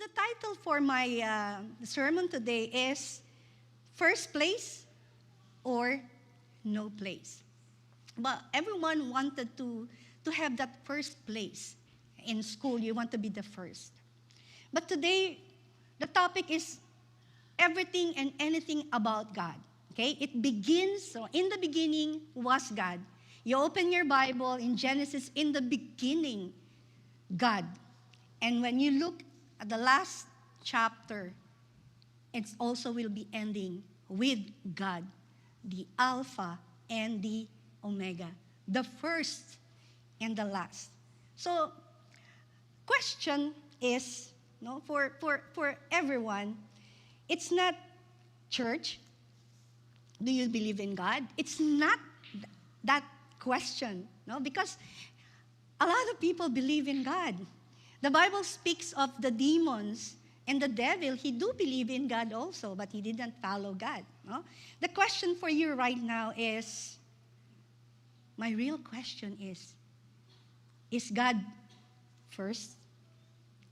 the title for my sermon today is First Place or No Place. But everyone wanted to have that first place. In school, you want to be the first. But today, the topic is everything and anything about God. Okay? It begins, so in the beginning was God. You open your Bible in Genesis, in the beginning, God. And when you look at the last chapter, it also will be ending with God, the Alpha and the Omega, the first and the last. So, question is, no, for everyone, it's not church, do you believe in God? It's not that question, no, because a lot of people believe in God. The Bible speaks of the demons and the devil. He do believe in God also, but he didn't follow God. No? The question for you right now is, my real question is God first?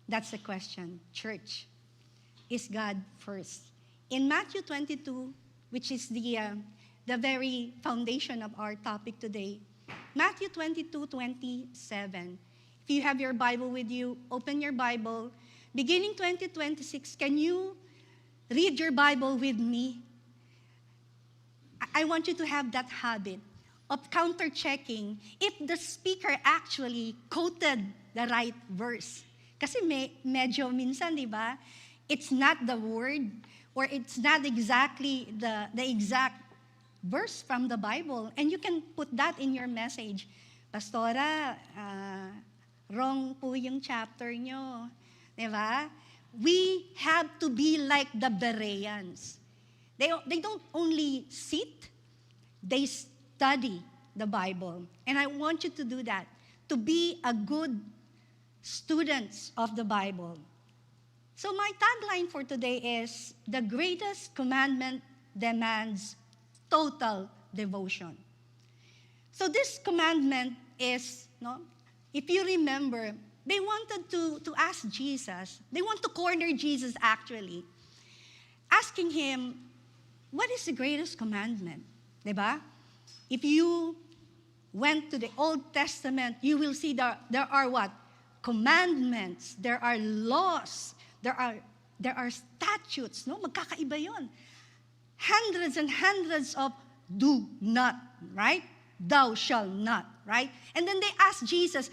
That's the question. Church, is God first? In Matthew 22, which is the very foundation of our topic today, Matthew 22:27. If you have your Bible with you, open your Bible. Beginning 2026, can you read your Bible with me? I want you to have that habit of counter-checking if the speaker actually quoted the right verse. Kasi medyo minsan, di ba, it's not the word or it's not exactly the exact verse from the Bible. And you can put that in your message. Pastora, wrong po yung chapter nyo. Di ba? We have to be like the Bereans. They don't only sit, they study the Bible. And I want you to do that, to be a good students of the Bible. So my tagline for today is, the greatest commandment demands total devotion. So this commandment is, no, if you remember, they wanted to ask Jesus, they want to corner Jesus actually, asking him, what is the greatest commandment? Diba? If you went to the Old Testament, you will see there are what? Commandments, there are laws, there are statutes, no? Magkakaiba yon. Hundreds and hundreds of do not, right? Thou shalt not, right? And then they asked Jesus,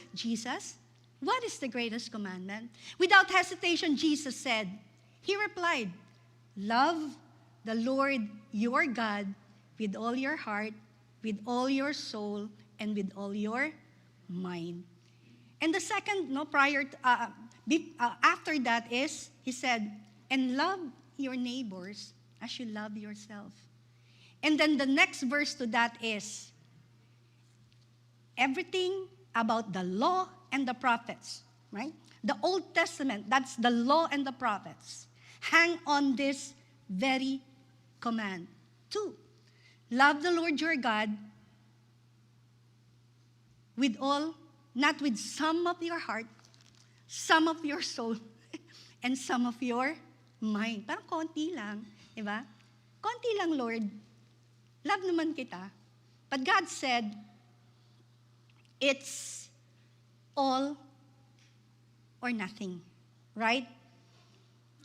what is the greatest commandment? Without hesitation, Jesus said, he replied, love the Lord your God with all your heart, with all your soul, and with all your mind. And the second, after that is, he said, and love your neighbors as you love yourself. And then the next verse to that is, everything about the law and the prophets, right? The Old Testament, that's the law and the prophets, hang on this very command. 2, love the Lord your God with all, not with some of your heart, some of your soul, and some of your mind. Parang konti lang, di ba? Konti lang, Lord. Love naman kita. But God said, it's all or nothing, right?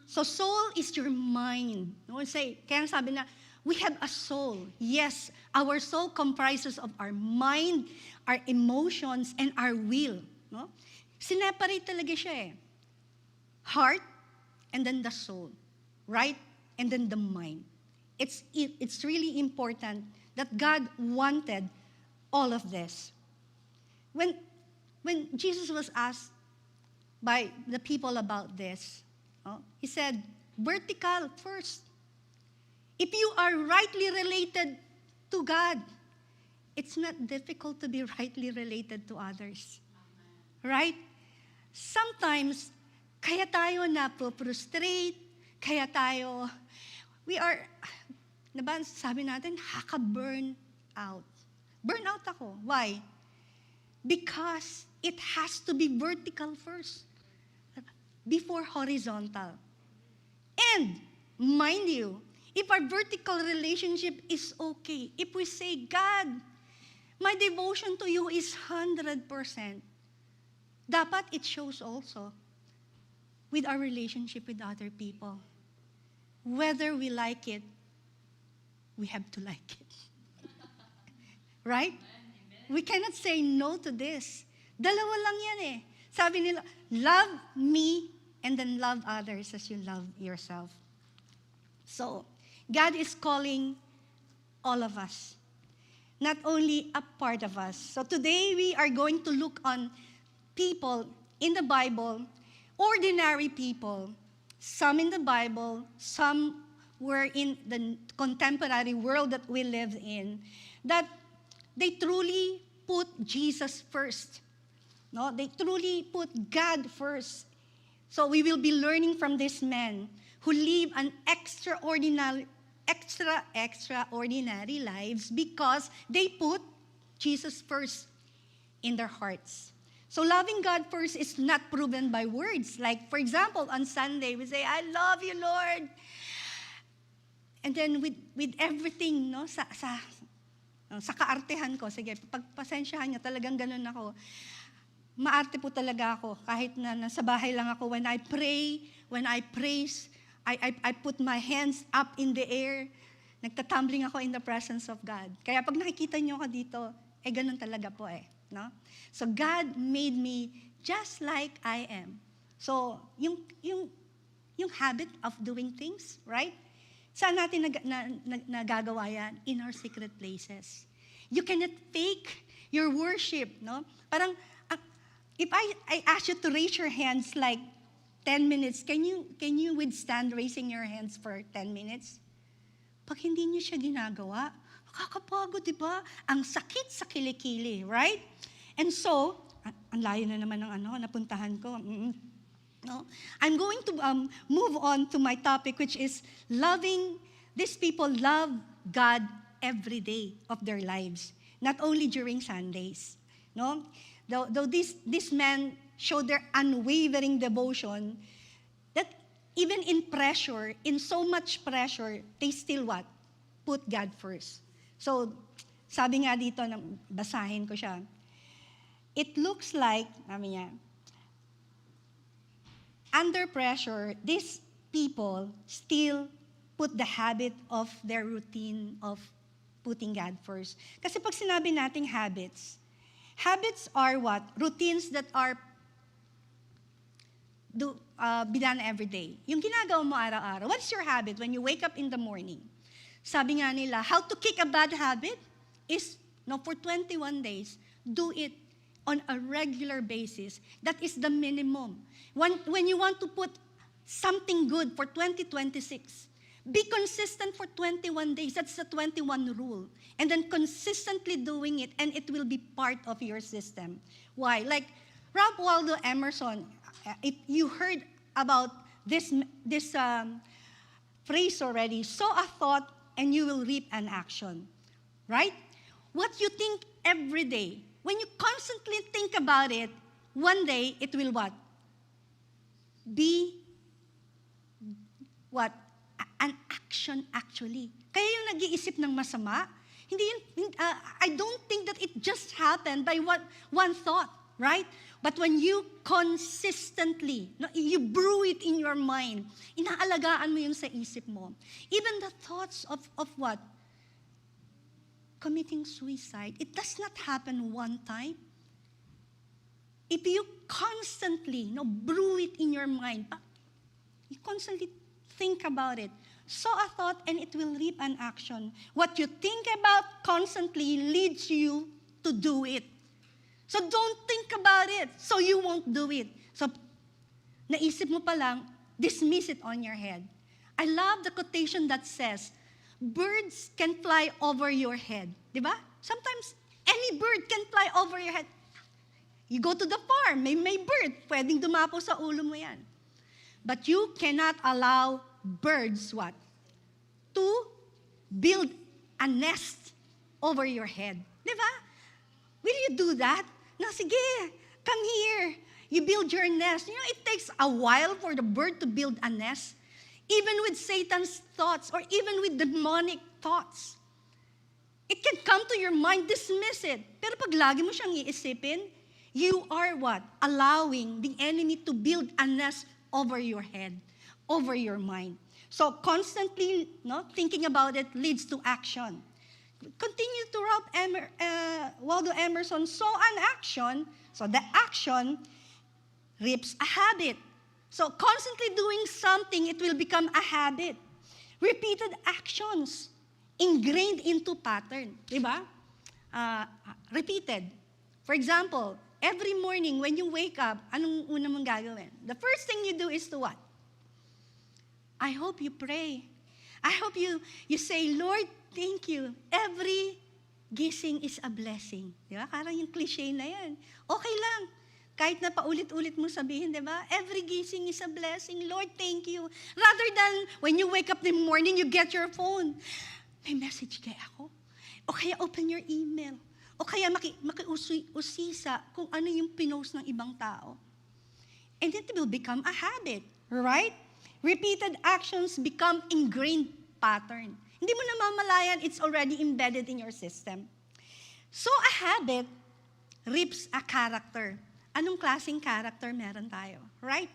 So soul is your mind. No? Kaya sabi na, we have a soul. Yes, our soul comprises of our mind, our emotions, and our will. No? Sineparate talaga siya eh. Heart, and then the soul, right? And then the mind. It's really important that God wanted all of this. When Jesus was asked by the people about this, he said, vertical first. If you are rightly related to God, it's not difficult to be rightly related to others. Right? Sometimes, kaya tayo na-frustrate, kaya tayo, sabi natin, burn out. Burn out ako. Why? Because it has to be vertical first. before horizontal. And, mind you, if our vertical relationship is okay, if we say, God, my devotion to you is 100%, dapat it shows also with our relationship with other people. Whether we like it, we have to like it. Right? We cannot say no to this. Dalawa lang yan eh. Sabi nila, love me and then love others as you love yourself. So, God is calling all of us, not only a part of us. So today we are going to look on people in the Bible, ordinary people, some in the Bible, some were in the contemporary world that we live in, that they truly put Jesus first. No, they truly put God first. So we will be learning from this man who live an extraordinary lives because they put Jesus first in their hearts. So loving God first is not proven by words. Like, for example, on Sunday, we say, I love you, Lord. And then with everything, no, sa kaartehan ko, sige, pagpasensyahan niyo, talagang ganun ako. Maarte po talaga ako, kahit na nasa bahay lang ako, when I pray, when I praise, I put my hands up in the air, nagtatumbling ako in the presence of God. Kaya pag nakikita niyo ako dito, ganun talaga po no? So God made me just like I am. So, yung habit of doing things, right? Saan natin nagagawa yan? In our secret places. You cannot fake your worship, no? Parang, if I ask you to raise your hands like 10 minutes, can you withstand raising your hands for 10 minutes? Pag hindi niyo siya ginagawa, nakakapagod, di ba? Ang sakit sa kilikili, right? And so, ang layo na naman ng napuntahan ko. No? I'm going to move on to my topic, which is loving. These people love God every day of their lives, not only during Sundays. No? Though this man showed their unwavering devotion, that even in pressure, in so much pressure, they still what? Put God first. So, sabi nga dito, basahin ko siya. It looks like, sabi niya, under pressure, these people still put the habit of their routine of putting God first. Kasi pag sinabi nating habits are what? Routines that are be done every day. Yung ginagawa mo araw-araw. What's your habit when you wake up in the morning? Sabi nga nila, how to kick a bad habit is, for 21 days, do it on a regular basis. That is the minimum. When you want to put something good for 2026, be consistent for 21 days. That's the 21 rule. And then consistently doing it, and it will be part of your system. Why? Like Ralph Waldo Emerson, if you heard about this phrase already, sow a thought and you will reap an action. Right? What you think every day, when you constantly think about it, one day it will what? Be what? An action actually. Kaya yung nag-iisip ng masama, I don't think that it just happened by one thought, right? But when you consistently, you brew it in your mind, inaalagaan mo yun sa isip mo. Even the thoughts of what? Committing suicide, it does not happen one time. If you constantly brew it in your mind, you constantly think about it, sow a thought and it will reap an action. What you think about constantly leads you to do it. So don't think about it so you won't do it. So naisip mo pa lang, dismiss it on your head. I love the quotation that says, birds can fly over your head. Di ba? Sometimes, any bird can fly over your head. You go to the farm, may bird, pwedeng dumapo sa ulo mo yan. But you cannot allow birds what? To build a nest over your head. Di ba? Will you do that? Na sige, come here. you build your nest. You know, it takes a while for the bird to build a nest. Even with Satan's thoughts or even with demonic thoughts. It can come to your mind, dismiss it. Pero pag lagi mo siyang iisipin, you are what? Allowing the enemy to build a nest over your head, over your mind. So constantly thinking about it leads to action. Continue to Waldo Emerson saw an action, so the action reaps a habit. So constantly doing something, it will become a habit. Repeated actions, ingrained into pattern. Diba? Repeated. For example, every morning when you wake up, anong una mong gagawin? The first thing you do is to what? I hope you pray. I hope you say, Lord, thank you. Every gising is a blessing. Diba? Parang yung cliche na yan. Okay lang. Kahit na paulit-ulit mo sabihin, di ba? Every gising is a blessing. Lord, thank you. Rather than when you wake up in the morning, you get your phone. May message kaya ako? O kaya open your email. O kaya makiusisa kung ano yung pinost ng ibang tao. And it will become a habit, right? Repeated actions become ingrained pattern. Hindi mo namamalayan, it's already embedded in your system. So a habit reaps a character. Anong klaseng character meron tayo? Right?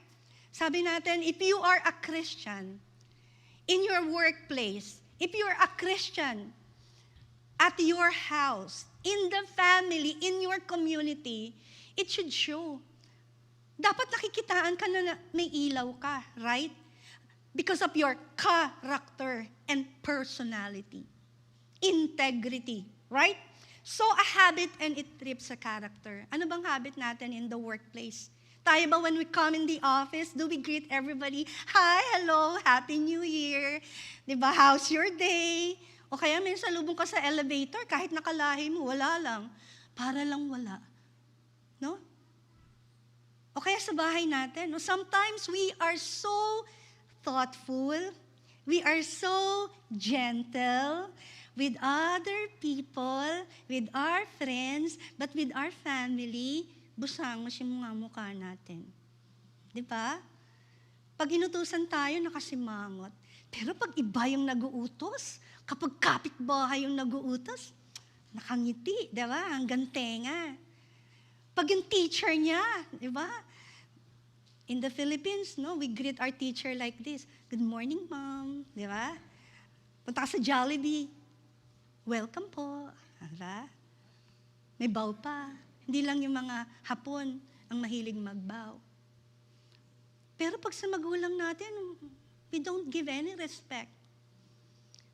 Sabi natin, if you are a Christian, in your workplace, if you are a Christian, at your house, in the family, in your community, it should show. Dapat nakikitaan ka na may ilaw ka, right? Because of your character and personality. Integrity, right? So a habit and it trips a character. Ano bang habit natin in the workplace? Tayo ba when we come in the office, do we greet everybody? Hi, hello, Happy New Year. Diba, how's your day? O kaya may salubong ka sa elevator, kahit nakalahi mo, wala lang. Para lang wala. No? O kaya sa bahay natin. No? Sometimes we are so thoughtful, we are so gentle, with other people, with our friends, but with our family, busangos yung mga mukha natin. Di ba? Pag inutusan tayo, nakasimangot. Pero pag iba yung nag-uutos, kapag kapitbahay yung nag-uutos, nakangiti, di ba? Hanggang tenga. Pag yung teacher niya, di ba? In the Philippines, we greet our teacher like this. Good morning, ma'am. Di ba? Punta ka sa Jollibee. Welcome po. Diba? May bow pa. Hindi lang yung mga Hapon ang mahilig mag-bow. Pero pag sa magulang natin, we don't give any respect.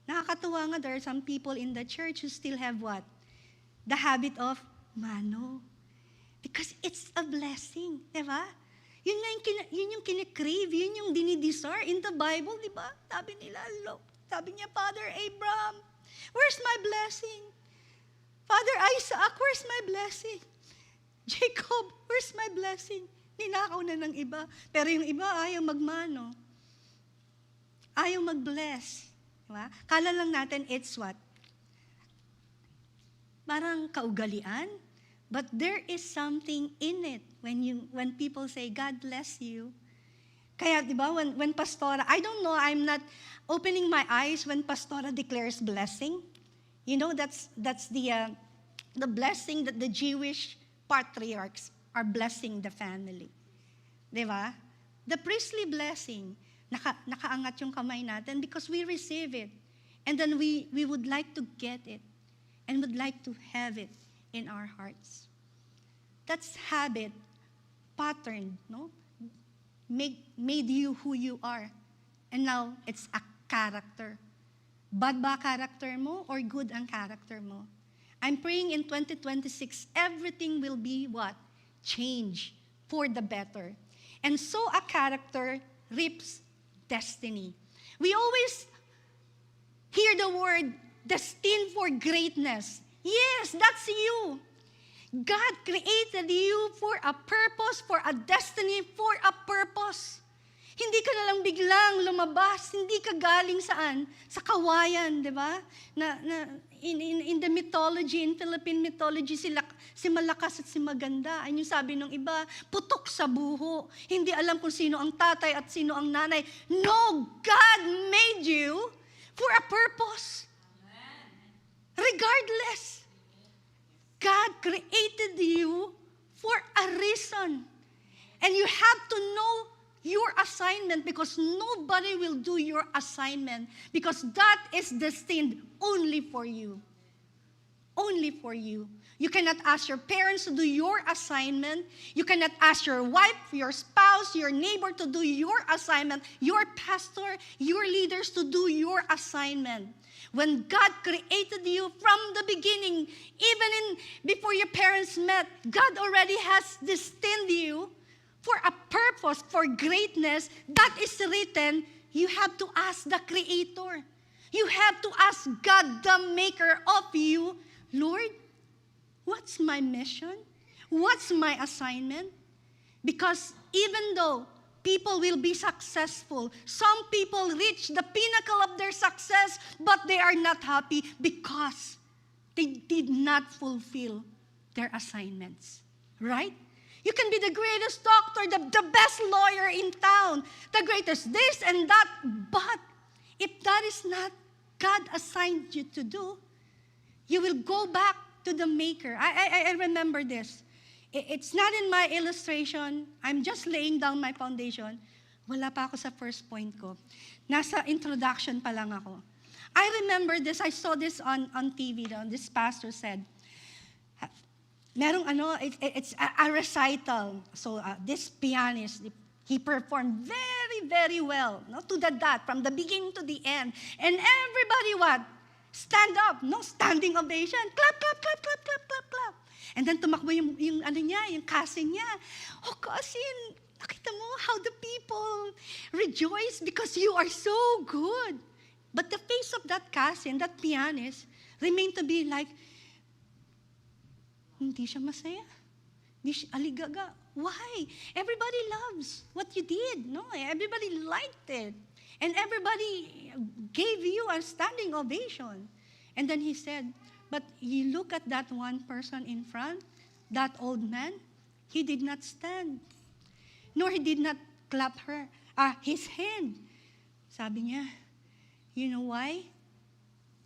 Nakakatuwa nga, there are some people in the church who still have what? The habit of mano. Because it's a blessing. Diba? Yun yung kinikrave, yun yung dinidesire in the Bible, diba? Sabi niya, Father Abraham, where's my blessing? Father Isaac, where's my blessing? Jacob, where's my blessing? Ninakaw na ng iba. Pero yung iba ayaw magmano. Ayaw mag-bless. Diba? Kala lang natin it's what? Parang kaugalian. But there is something in it when people say, God bless you. Kaya, di ba, when Pastora, I don't know, I'm not opening my eyes when Pastora declares blessing. You know, that's the blessing that the Jewish patriarchs are blessing the family. Di ba? The priestly blessing, nakaangat yung kamay natin because we receive it. And then we would like to get it and would like to have it in our hearts. That's habit, pattern, no? Made you who you are. And now, it's a character. Bad ba character mo or good ang character mo? I'm praying in 2026, everything will be what? Change for the better. And so a character reaps destiny. We always hear the word, destined for greatness. Yes, that's you. God created you for a purpose, for a destiny, for a purpose. Hindi ka na lang biglang lumabas. Hindi ka galing saan? Sa kawayan, di ba? In the mythology, in Philippine mythology, si malakas at si maganda. Ay yung sabi ng iba, putok sa buho. Hindi alam kung sino ang tatay at sino ang nanay. No, God made you for a purpose. Regardless. God created you for a reason. And you have to know your assignment because nobody will do your assignment because that is destined only for you. Only for you. You cannot ask your parents to do your assignment. You cannot ask your wife, your spouse, your neighbor to do your assignment, your pastor, your leaders to do your assignment. When God created you from the beginning, before your parents met, God already has destined you for a purpose, for greatness. That is written. You have to ask the Creator. You have to ask God, the maker of you, Lord, what's my mission? What's my assignment? Because even though people will be successful, some people reach the pinnacle of their success, but they are not happy because they did not fulfill their assignments. Right? You can be the greatest doctor, the best lawyer in town, the greatest this and that, but if that is not God assigned you to do, you will go back to the maker. I remember this. It's not in my illustration. I'm just laying down my foundation. Wala pa ako sa first point ko. Nasa introduction pa lang ako. I remember this. I saw this on TV. This pastor said, merong it's a recital. So this pianist, he performed very, very well. No, to the dot, from the beginning to the end. And everybody what? Stand up. No, standing ovation. Clap, clap, clap, clap, clap, clap, clap. And then tumakbo yung cousin niya. Oh, cousin, nakita mo how the people rejoice because you are so good. But the face of that cousin, that pianist, remained to be like, hindi siya masaya. Hindi siya aligaga. Why? Everybody loves what you did. No, everybody liked it. And everybody gave you a standing ovation. And then he said, but you look at that one person in front, that old man, he did not stand. Nor he did not clap his hand. Sabi niya, you know why?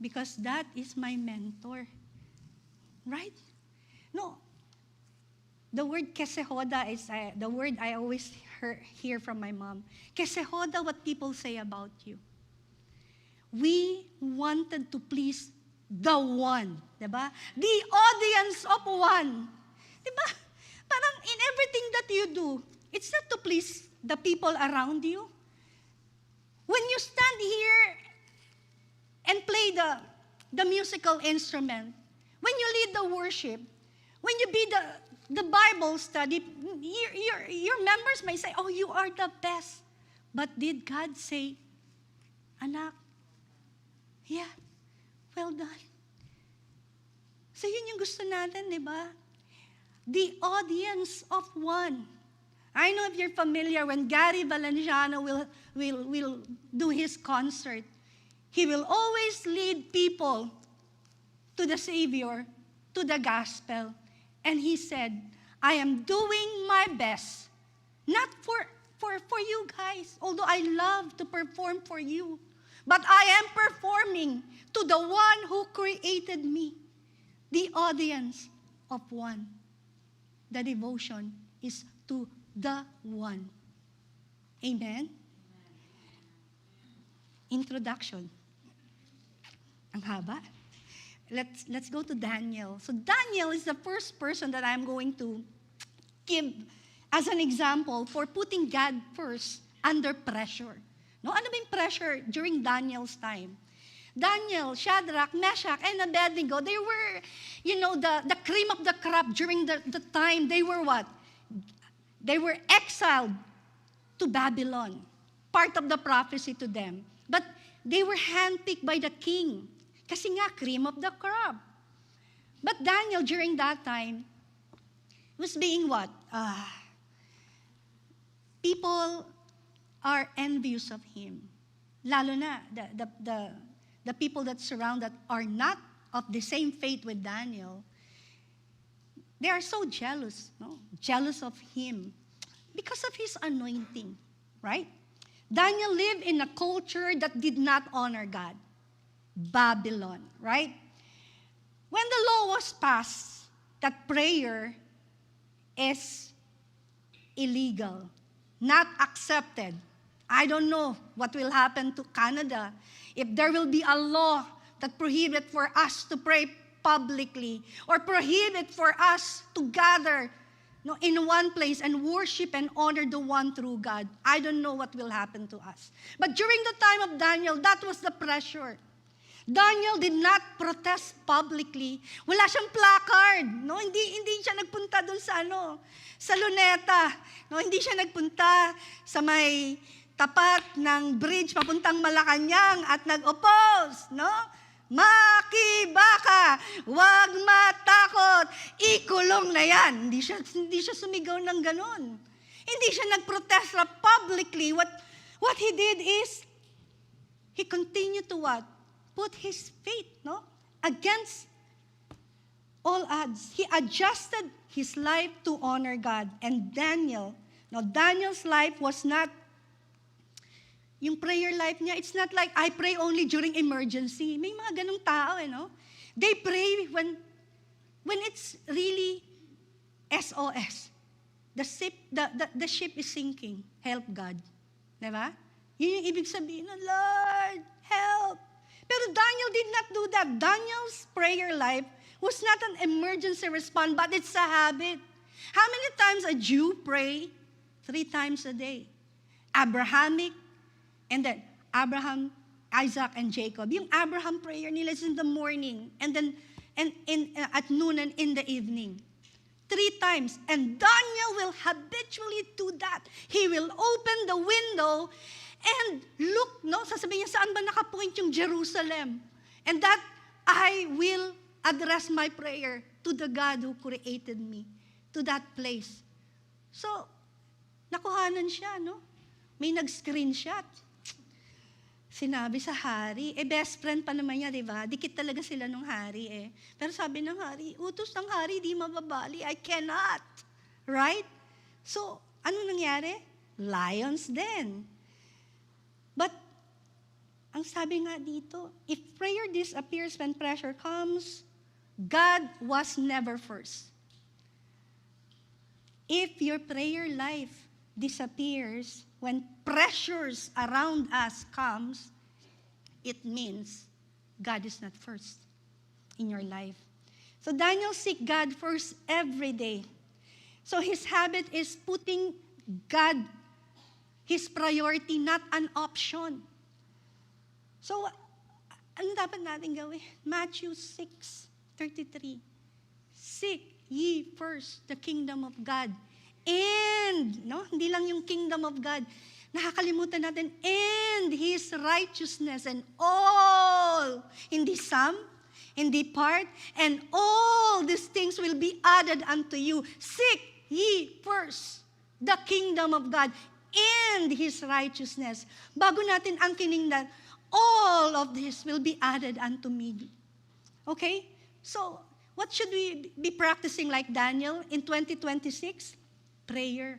Because that is my mentor. Right? No. The word kesehoda is the word I always hear from my mom. Kesehoda, what people say about you. We wanted to please the one. Diba? The audience of one. Diba? Parang in everything that you do, it's not to please the people around you. When you stand here and play the musical instrument, when you lead the worship, when you be the Bible study, your members may say, oh, you are the best. But did God say, anak, yeah, well done. So yun yung gusto natin, di ba? The audience of one. I know if you're familiar, when Gary Valenciano will do his concert, he will always lead people to the Savior, to the gospel. And he said, I am doing my best, not for you guys, although I love to perform for you, but I am performing to the one who created me, the audience of one. The devotion is to the one. Amen? Introduction. Ang haba. Let's go to Daniel. So Daniel is the first person that I'm going to give as an example for putting God first under pressure. No, ano ba yung pressure during Daniel's time? Daniel, Shadrach, Meshach, and Abednego, they were, the cream of the crop during the time. They were what? They were exiled to Babylon. Part of the prophecy to them. But they were handpicked by the king. Kasi nga, cream of the crop. But Daniel, during that time, was being what? People are envious of him. Lalo na, the people that surround that are not of the same faith with Daniel, they are so jealous, no? Jealous of him because of his anointing, right? Daniel lived in a culture that did not honor God. Babylon, right? When the law was passed that prayer is illegal, not accepted, I don't know what will happen to Canada if there will be a law that prohibit for us to pray publicly or prohibit for us to gather in one place and worship and honor the one true God. I don't know what will happen to us. But during the time of Daniel, that was the pressure. Daniel did not protest publicly. Wala siyang placard, no? Hindi siya nagpunta doon sa Luneta, no? Hindi siya nagpunta sa may tapat ng bridge papuntang Malacanang at nag-oppose, no? Makibaka, wag matakot, ikulong na yan. Hindi siya sumigaw ng ganon. Hindi siya nagprotest publicly. What he did is, he continued to what? Put his faith, no? Against all odds. He adjusted his life to honor God. And Daniel's life was not, yung prayer life niya, it's not like, I pray only during emergency. May mga ganong tao, no? They pray when it's really SOS. The ship is sinking. Help God. Diba? Yun yung ibig sabihin, Lord, help. Pero Daniel did not do that. Daniel's prayer life was not an emergency response, but it's a habit. How many times a Jew pray? 3 times a day. Abrahamic, and then Abraham, Isaac, and Jacob. Yung Abraham prayer nila is in the morning, and then at noon and in the evening. 3 times. And Daniel will habitually do that. He will open the window and look, no? Sasabihin niya, saan ba nakapoint yung Jerusalem? And that I will address my prayer to the God who created me, to that place. So, nakuhanan siya, no? May nag-screenshot. Sinabi sa hari, best friend pa naman niya, di ba? Dikit talaga sila nung hari, Pero sabi ng hari, utos ng hari, di mababali. I cannot. Right? So, ano nangyari? Lions then. But, ang sabi nga dito, if prayer disappears when pressure comes, God was never first. If your prayer life disappears when pressures around us comes, it means God is not first in your life. So Daniel seek God first every day. So his habit is putting God, his priority, not an option. So, ano dapat natin gawin? Matthew 6:33. Seek ye first the kingdom of God. And, no? Hindi lang yung kingdom of God. Nakakalimutan natin, and His righteousness, and all, hindi some, hindi part, and all these things will be added unto you. Seek ye first the kingdom of God and His righteousness. Bago natin ang kiningdan, all of this will be added unto me. Okay? So, what should we be practicing like Daniel in 2026? Prayer,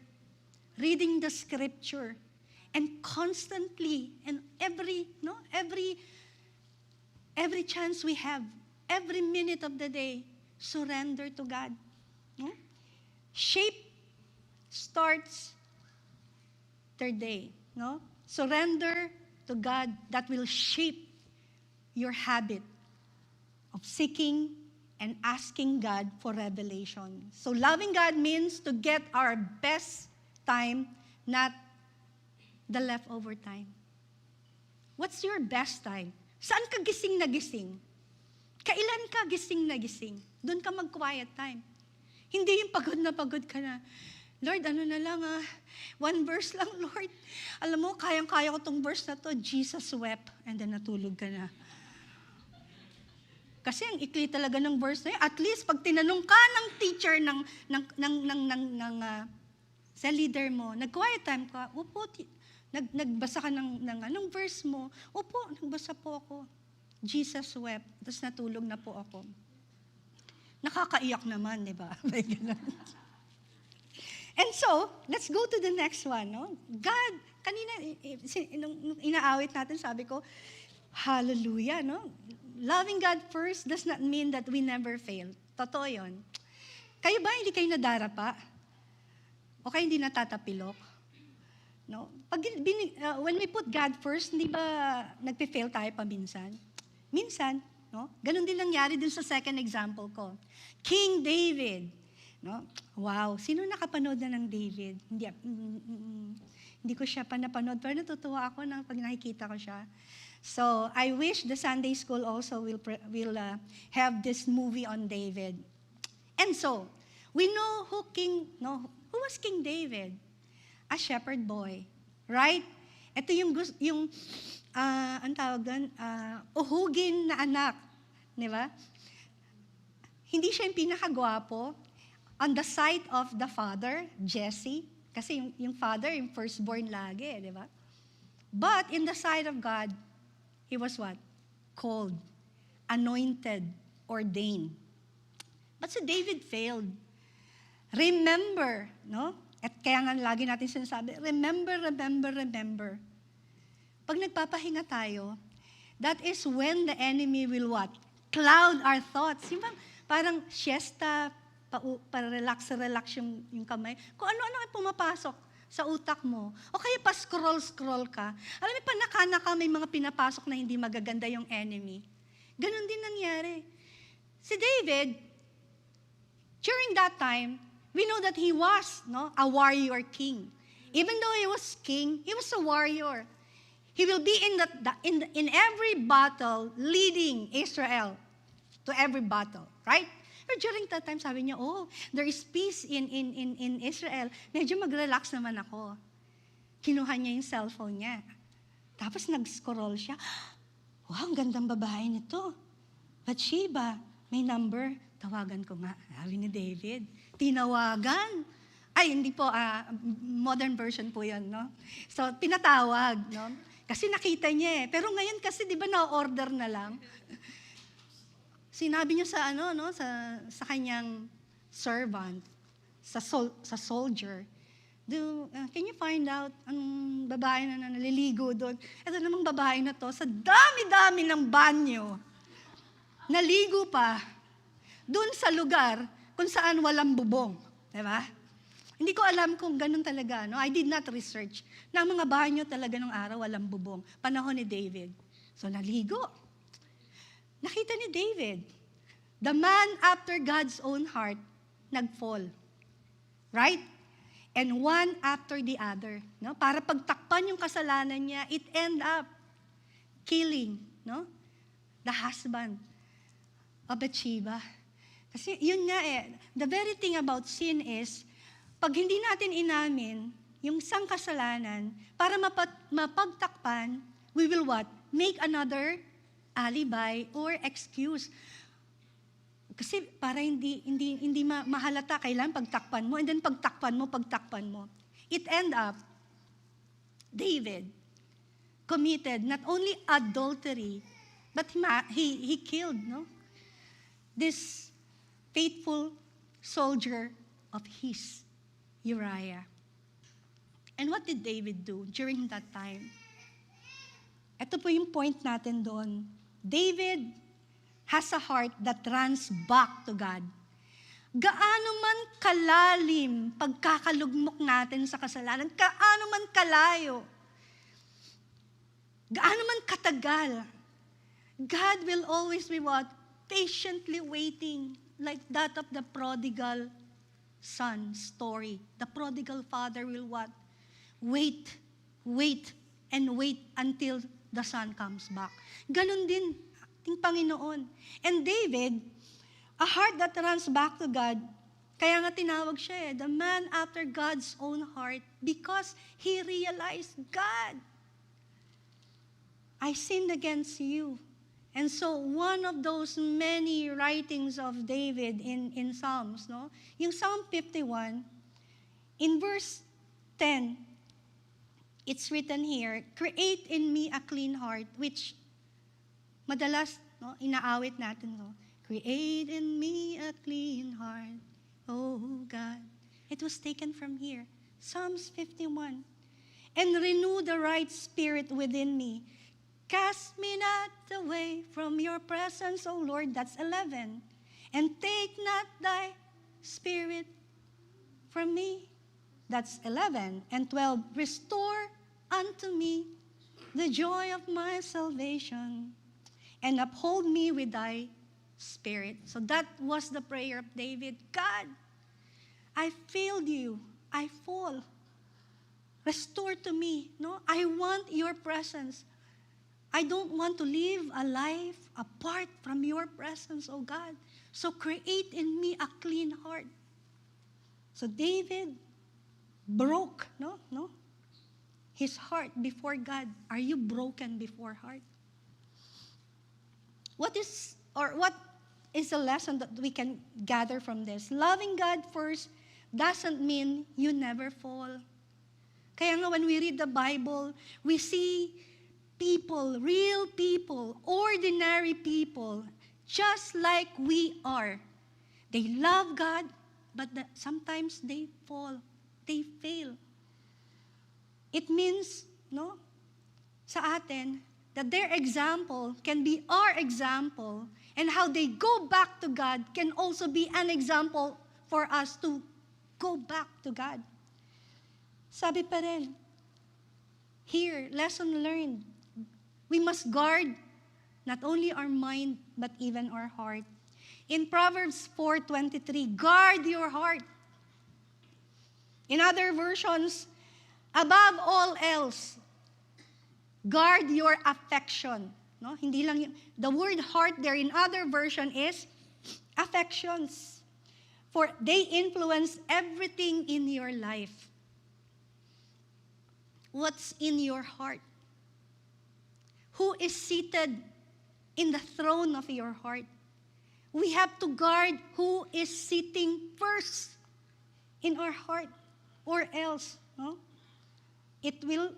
reading the scripture, and constantly, and every chance we have, every minute of the day, surrender to God. Shape starts their day. No? Surrender to God, that will shape your habit of seeking and asking God for revelation. So loving God means to get our best time, not the leftover time. What's your best time? Saan ka gising na gising? Kailan ka gising na gising? Doon ka mag-quiet time. Hindi yung pagod ka na. Lord, ano na lang one verse lang, Lord. Alam mo, kayang-kaya ko tong verse na to, Jesus wept, and then natulog ka na. Kasi ang ikli talaga ng verse na yun. At least, pag tinanong ka ng teacher, sa leader mo, nag-quiet time ka, upo, Nagbasa ka ng anong verse mo? Opo, nagbasa po ako. Jesus wept, tapos natulog na po ako. Nakakaiyak naman, di ba? May ganun. And so, let's go to the next one. No? God, kanina, nung inaawit natin, sabi ko, hallelujah. No? Loving God first does not mean that we never fail. Totoo yun. Kayo ba hindi kayo nadarapa? O kayo hindi natatapilok? No? When we put God first, hindi ba nagpe-fail tayo paminsan? Minsan. No? Ganon din nangyari dun sa second example ko. King David. No? Wow, sino nakapanood na ng David? Hindi ko siya pa napanood, pero natutuwa ako pag nakikita ko siya. So, I wish the Sunday school also will have this movie on David. And so, we know who was King David? A shepherd boy, right? Ito yung ang tawag doon, uhugin na anak, di ba? Hindi siya yung pinakagwapo. On the side of the father, Jesse, kasi yung father, yung firstborn lagi, di ba? But in the sight of God, he was what? Called, anointed, ordained. But si David failed. Remember, no? At kaya nga lagi natin sinasabi, remember. Pag nagpapahinga tayo, that is when the enemy will what? Cloud our thoughts. Yung parang siesta, para-relax yung kamay. Kung ano-ano ay pumapasok sa utak mo. O kaya pa scroll ka. Alam mo, panaka-naka may mga pinapasok na hindi magaganda yung enemy. Ganon din nangyari. Si David, during that time, we know that he was a warrior king. Even though he was king, he was a warrior. He will be in every battle leading Israel to every battle, right? But during that time, sabi niya, there is peace in Israel. Medyo mag-relax naman ako. Kinuha niya yung cellphone niya. Tapos nag-scroll siya. Wow, ang gandang babae nito. Bathsheba, may number. Tawagan ko nga. Sabi ni David. Tinawagan. Ay, hindi po, modern version po yan, no? So, pinatawag, no? Kasi nakita niya eh. Pero ngayon kasi, di ba, na-order na lang. Sinabi niya sa kanyang servant, sa soldier, can you find out ang babae na naliligo doon? Ito namang babae na to, sa dami-dami ng banyo, naligo pa, doon sa lugar kung saan walang bubong. Diba? Hindi ko alam kung ganun talaga. No? I did not research. Na ang mga banyo talaga ng araw, walang bubong. Panahon ni David. So, naligo. Nakita ni David, the man after God's own heart, nag-fall. Right? And one after the other. No? Para pagtakpan yung kasalanan niya, it end up killing the husband of Bathsheba. Kasi yun nga the very thing about sin is, pag hindi natin inamin yung isang kasalanan, para mapagtakpan, we will what? Make another alibi or excuse. Kasi para hindi mahalata, kailangan pagtakpan mo, and then pagtakpan mo. It end up, David committed not only adultery, but he killed this faithful soldier of his, Uriah. And what did David do during that time? Ito po yung point natin doon. David has a heart that runs back to God. Gaano man kalalim pagkakalugmok natin sa kasalanan, gaano man kalayo, gaano man katagal, God will always be what? Patiently waiting, like that of the prodigal son story. The prodigal father will what? Wait until the son comes back. Ganon din ating Panginoon. And David, a heart that runs back to God, kaya nga tinawag siya the man after God's own heart, because he realized, God, I sinned against you. And so one of those many writings of David in Psalms, yung Psalm 51, in verse 10, it's written here, create in me a clean heart, which madalas, no, inaawit natin, no? Create in me a clean heart, oh God. It was taken from here, Psalms 51. And renew the right spirit within me. Cast me not away from your presence, O Lord. That's 11. And take not thy spirit from me. That's 11. And 12, restore unto me the joy of my salvation, and uphold me with thy spirit. So that was the prayer of David. God, I failed you. I fall. Restore to me. No, I want your presence. I don't want to live a life apart from your presence, oh God. So create in me a clean heart. So David broke, his heart before God. Are you broken before heart? What is the lesson that we can gather from this? Loving God first doesn't mean you never fall. Kaya nga when we read the Bible, we see people, real people, ordinary people, just like we are. They love God, but sometimes they fall. They fail. It means, sa atin, that their example can be our example, and how they go back to God can also be an example for us to go back to God. Sabi pa rin, here, lesson learned. We must guard not only our mind, but even our heart. In Proverbs 4:23, guard your heart. In other versions, above all else, guard your affection. No? Hindi lang the word heart there in other version is affections. For they influence everything in your life. What's in your heart? Who is seated in the throne of your heart? We have to guard who is sitting first in our heart, or else, it will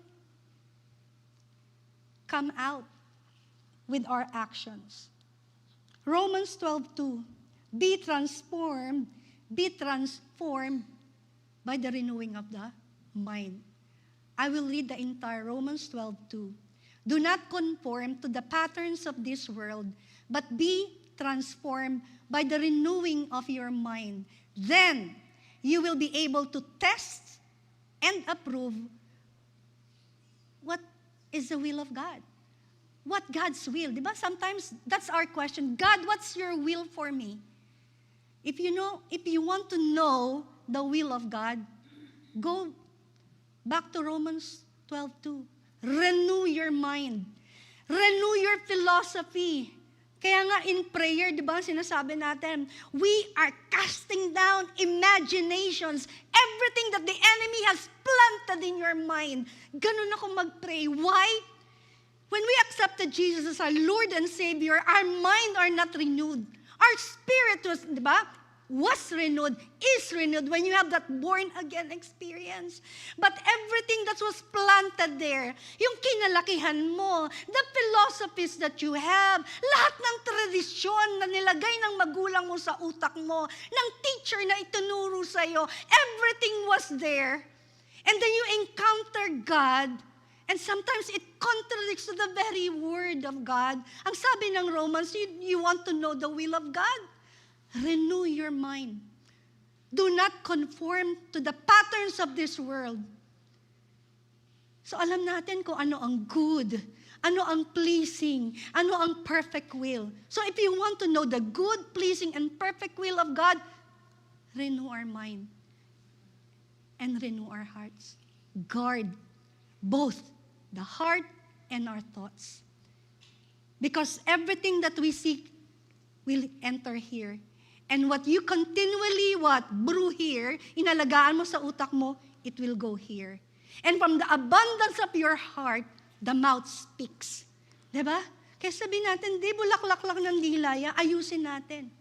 come out with our actions. Romans 12:2, be transformed by the renewing of the mind. I will read the entire Romans 12:2. Do not conform to the patterns of this world, but be transformed by the renewing of your mind. Then you will be able to test and approve what is the will of God. What God's will? Diba? Sometimes that's our question. God, what's your will for me? If you want to know the will of God, go back to Romans 12:2. Renew your mind. Renew your philosophy. Kaya nga in prayer, di ba, sinasabi natin, we are casting down imaginations, everything that the enemy has planted in your mind. Ganun ako mag-pray. Why? When we accepted Jesus as our Lord and Savior, our mind are not renewed. Our spirit was renewed, is renewed when you have that born-again experience. But everything that was planted there, yung kinalakihan mo, the philosophies that you have, lahat ng tradisyon na nilagay ng magulang mo sa utak mo, ng teacher na itinuro sa'yo, everything was there. And then you encounter God, and sometimes it contradicts to the very word of God. Ang sabi ng Romans, you want to know the will of God? Renew your mind. Do not conform to the patterns of this world. So alam natin kung ano ang good, ano ang pleasing, ano ang perfect will. So if you want to know the good, pleasing, and perfect will of God, renew our mind and renew our hearts. Guard both the heart and our thoughts. Because everything that we seek will enter here. And what you continually brew here, inalagaan mo sa utak mo, it will go here. And from the abundance of your heart, the mouth speaks. Diba? Kaya sabihin natin, di bulaklak lang ng dila, ayusin natin.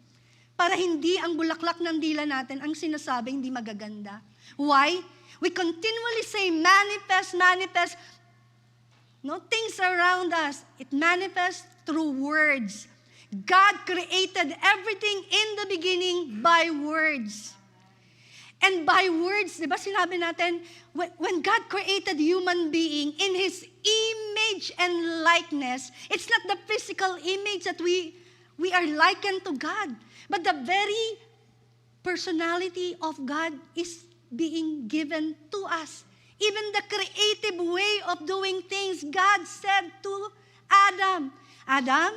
Para hindi ang bulaklak ng dila natin ang sinasabing hindi magaganda. Why? We continually say, manifest, manifest. No, things around us, it manifests through words. God created everything in the beginning by words. And by words, di ba sinabi natin, when God created human being in His image and likeness, it's not the physical image that we are likened to God, but the very personality of God is being given to us. Even the creative way of doing things, God said to Adam, Adam,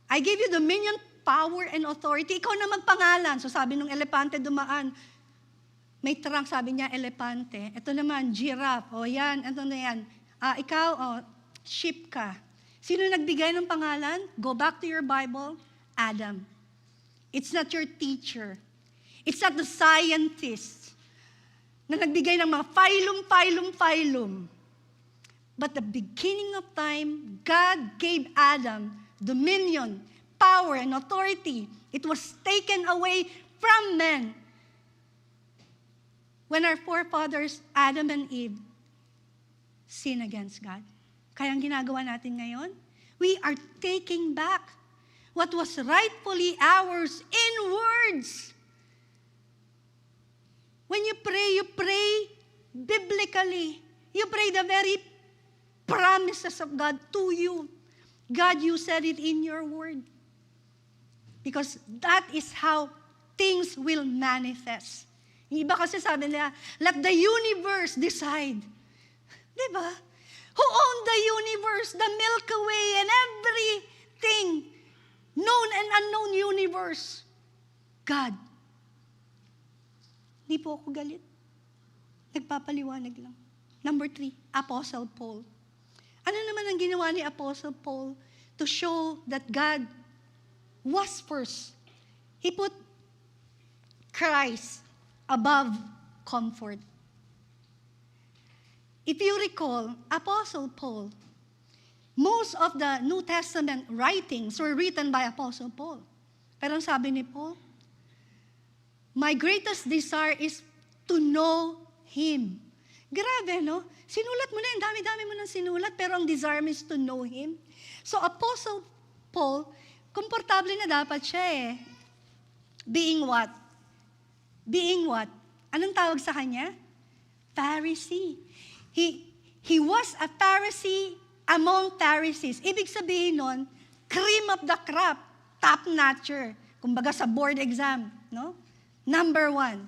I give you dominion, power, and authority. Ikaw na magpangalan. So sabi nung elepante dumaan, may trunk, sabi niya, elepante. Ito naman, giraffe. O yan, ito na yan. Ikaw, sheep ka. Sino nagbigay ng pangalan? Go back to your Bible. Adam. It's not your teacher. It's not the scientist na nagbigay ng mga phylum. But the beginning of time, God gave Adam dominion, power, and authority. It was taken away from men. When our forefathers, Adam and Eve, sin against God. Kaya ang ginagawa natin ngayon, we are taking back what was rightfully ours in words. When you pray biblically. You pray the very promises of God to you. God, you said it in your word. Because that is how things will manifest. Yung iba kasi sabi nila, let the universe decide. Diba? Who owned the universe, the Milky Way, and everything, known and unknown universe? God. Hindi po ako galit. Nagpapaliwanag lang. Number 3, Apostle Paul. Ano naman ang ginawa ni Apostle Paul to show that God was first? He put Christ above comfort. If you recall, Apostle Paul, most of the New Testament writings were written by Apostle Paul. Pero ang sabi ni Paul, my greatest desire is to know Him. Grabe, no? Sinulat mo na yan, dami-dami mo nang sinulat, pero ang desire mo is to know Him. So Apostle Paul, komportable na dapat siya eh. Being what? Being what? Anong tawag sa kanya? Pharisee. He was a Pharisee among Pharisees. Ibig sabihin nun, cream of the crop, top-notcher. Kumbaga sa board exam, no? Number 1.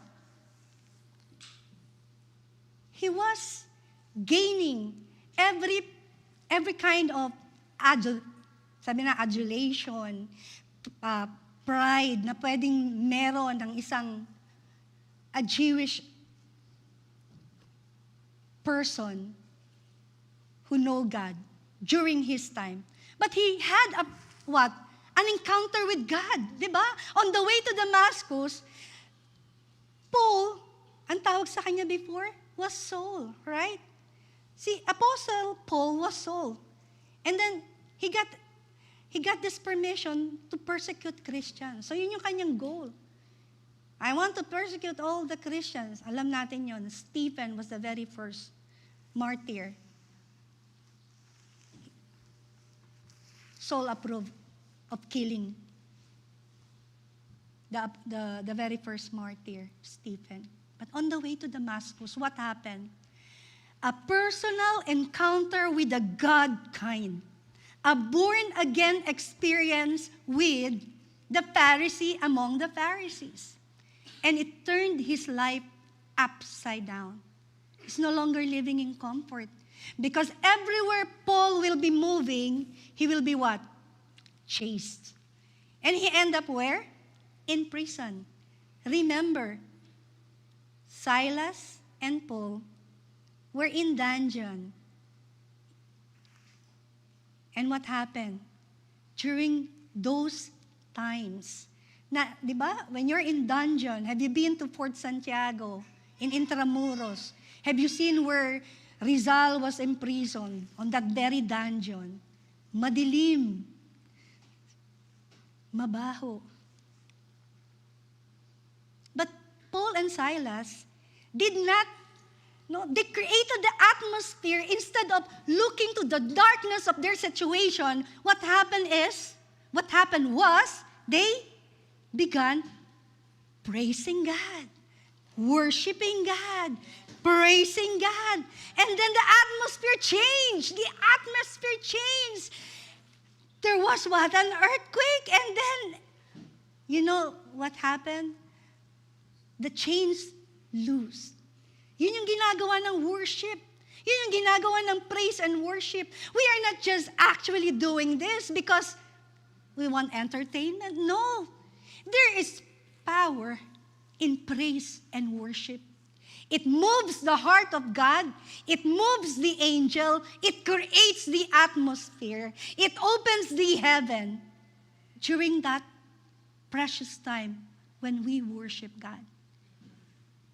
He was gaining every kind of adulation, pride na pwedeng meron ng isang a Jewish person who know God during his time. But he had an encounter with God, di ba? On the way to Damascus, Paul, ang tawag sa kanya before, was Saul, right? See, Apostle Paul was Saul. And then, he got this permission to persecute Christians. So, yun yung kanyang goal. I want to persecute all the Christians. Alam natin yun. Stephen was the very first martyr. Saul approved of killing the very first martyr, Stephen. But on the way to Damascus, what happened? A personal encounter with the God kind. A born-again experience with the Pharisee among the Pharisees. And it turned his life upside down. He's no longer living in comfort. Because everywhere Paul will be moving, he will be what? Chased. And he end up where? In prison. Remember, Silas and Paul were in dungeon. And what happened? During those times, di ba, when you're in dungeon, have you been to Fort Santiago, in Intramuros? Have you seen where Rizal was imprisoned on that very dungeon? Madilim. Mabaho. But Paul and Silas did not No, they created the atmosphere instead of looking to the darkness of their situation. What happened was, they began praising God, worshiping God, praising God. And then the atmosphere changed. The atmosphere changed. There was what? An earthquake. And then, you know what happened? The chains loosed. Yun yung ginagawa ng worship. Yun yung ginagawa ng praise and worship. We are not just actually doing this because we want entertainment. No. There is power in praise and worship. It moves the heart of God. It moves the angel. It creates the atmosphere. It opens the heaven during that precious time when we worship God.